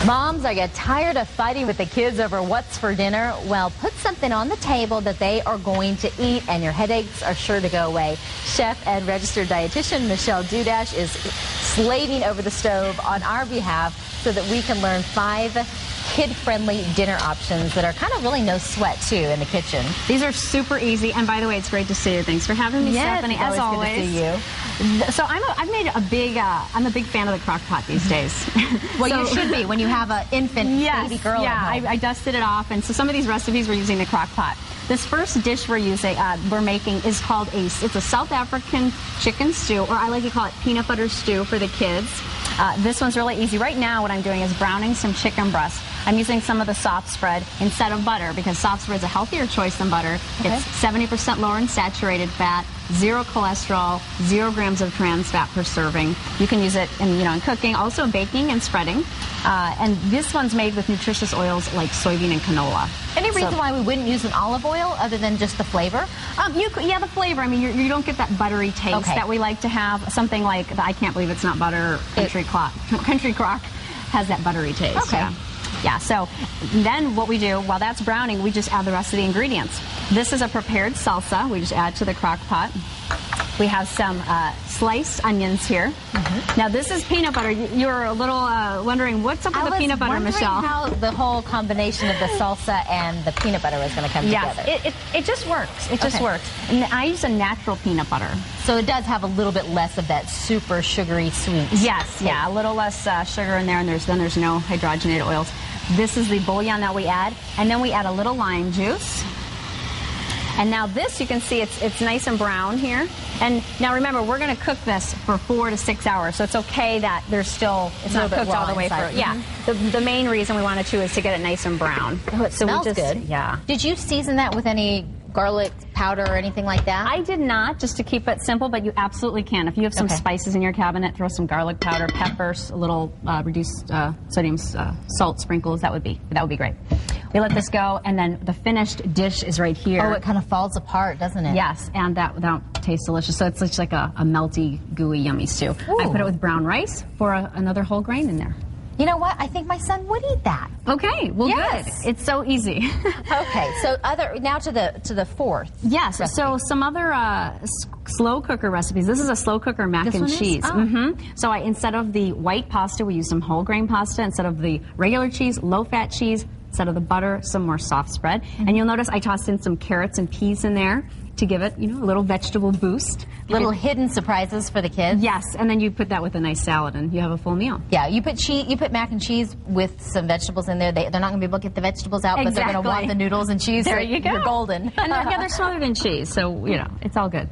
Moms, are you tired of fighting with the kids over what's for dinner? Well, put something on the table that they are going to eat and your headaches are sure to go away. Chef and registered dietitian Michelle Dudash is slaving over the stove on our behalf so that we can learn 5 kid-friendly dinner options that are kind of really no sweat, too, in the kitchen. These are super easy. And by the way, it's great to see you. Thanks for having me, Stephanie, as always. Good to see you. So I'm a big fan of the crock pot these days. Well, you should be when you have an infant baby girl at home. I dusted it off, and so some of these recipes we're using the crock pot. This first dish we're making is called it's a South African chicken stew, or I like to call it peanut butter stew for the kids. This one's really easy. Right now what I'm doing is browning some chicken breast. I'm using some of the soft spread instead of butter because soft spread is a healthier choice than butter. Okay. It's 70% lower in saturated fat, 0 cholesterol, 0 grams of trans fat per serving. You can use it in cooking, also baking and spreading. And this one's made with nutritious oils like soybean and canola. Any reason why we wouldn't use an olive oil other than just the flavor? The flavor. I mean, you don't get that buttery taste that we like to have. Something like I can't believe it's not butter. Country Crock has that buttery taste. Okay. Yeah, so then what we do, while that's browning, we just add the rest of the ingredients. This is a prepared salsa. We just add to the crock pot. We have some sliced onions here. Now, this is peanut butter. You're a little wondering, what's up with the peanut butter, Michelle? How the whole combination of the salsa and the peanut butter is going to come together. It just works. It just works. And I use a natural peanut butter. So it does have a little bit less of that super sugary sweet. Yes, a little less sugar in there, and there's no hydrogenated oils. This is the bouillon that we add, and then we add a little lime juice. And now this, you can see it's nice and brown here. And now remember, we're going to cook this for 4 to 6 hours, so it's okay that it's not cooked all the way through. Yeah, the main reason we want it to is to get it nice and brown. Oh, it smells good. Yeah. Did you season that with any garlic powder or anything like that? I did not, just to keep it simple, but you absolutely can. If you have some spices in your cabinet, throw some garlic powder, peppers, a little reduced sodium salt sprinkles. That would be great. We let this go, and then the finished dish is right here. Oh, it kind of falls apart, doesn't it? Yes, and that tastes delicious. So it's just like a melty, gooey, yummy stew. Ooh. I put it with brown rice for another whole grain in there. You know what? I think my son would eat that. Okay, well, good. It's so easy. Okay, so now to the fourth. Yes. recipe. So some other slow cooker recipes. This is a slow cooker mac and cheese. Oh. So instead of the white pasta, we use some whole grain pasta. Instead of the regular cheese, low fat cheese. Instead of the butter, some more soft spread. And you'll notice I tossed in some carrots and peas in there to give it, a little vegetable boost. Little hidden surprises for the kids. Yes, and then you put that with a nice salad and you have a full meal. Yeah, you put mac and cheese with some vegetables in there. They're not going to be able to get the vegetables out, but they're going to want the noodles and cheese. There you go. You're golden. And they're smothered in cheese, so, it's all good.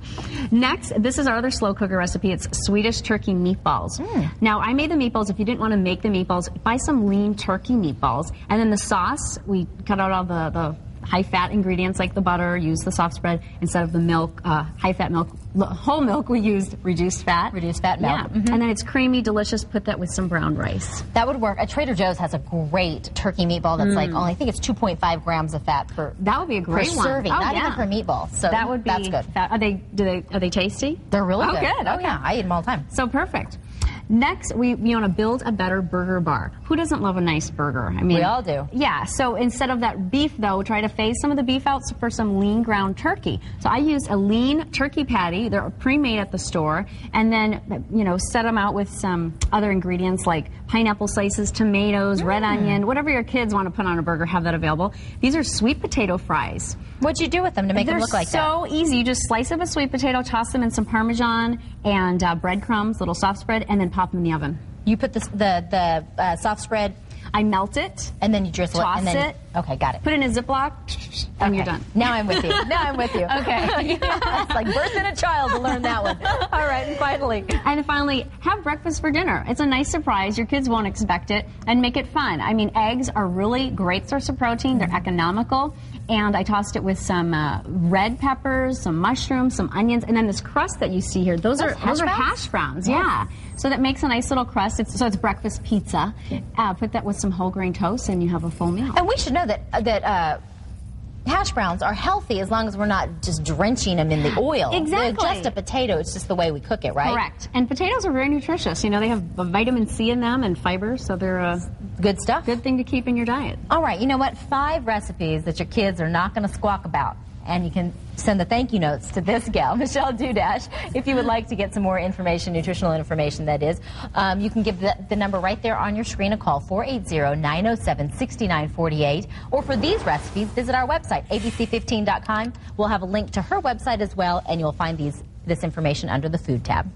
Next, this is our other slow cooker recipe. It's Swedish turkey meatballs. Now, I made the meatballs. If you didn't want to make the meatballs, buy some lean turkey meatballs. And then the sauce, we cut out all the high-fat ingredients like the butter, use the soft spread. Instead of the milk, high-fat milk, whole milk, we used reduced fat. Reduced fat milk. Yeah. And then it's creamy, delicious. Put that with some brown rice. That would work. Trader Joe's has a great turkey meatball that's I think it's 2.5 grams of fat per That would be a great per one. serving, not even per meatball. So that's good. Are they tasty? They're really good. Good. Oh, yeah. I eat them all the time. So perfect. Next, we want to build a better burger bar. Who doesn't love a nice burger? I mean, we all do. Yeah, so instead of that beef, though, try to phase some of the beef out for some lean ground turkey. So I used a lean turkey patty. They're pre-made at the store. And then, set them out with some other ingredients like pineapple slices, tomatoes, red onion, whatever your kids want to put on a burger, have that available. These are sweet potato fries. What'd you do with them to make them look like that? They're so easy. You just slice up a sweet potato, toss them in some Parmesan and breadcrumbs, little soft spread, and then pop them in the oven. You put the soft spread. I melt it. And then you drizzle toss it. it. Okay, got it. Put it in a Ziploc, and you're done. Now I'm with you. Okay. It's like birthing a child to learn that one. All right, and finally, have breakfast for dinner. It's a nice surprise. Your kids won't expect it, and make it fun. I mean, eggs are really great source of protein. They're economical. And I tossed it with some red peppers, some mushrooms, some onions, and then this crust that you see here. Those are hash browns. Yeah. So that makes a nice little crust. It's breakfast pizza. Put that with some whole grain toast, and you have a full meal. And we should know that hash browns are healthy as long as we're not just drenching them in the oil. Exactly. They're just a potato. It's just the way we cook it, right? Correct. And potatoes are very nutritious. They have vitamin C in them and fiber, so they're Good stuff. Good thing to keep in your diet. All right, you know what? 5 recipes that your kids are not going to squawk about. And you can send the thank you notes to this gal, Michelle Dudash, if you would like to get some more information, nutritional information, that is. You can give the number right there on your screen a call, 480-907-6948. Or for these recipes, visit our website, abc15.com. We'll have a link to her website as well, and you'll find this information under the food tab.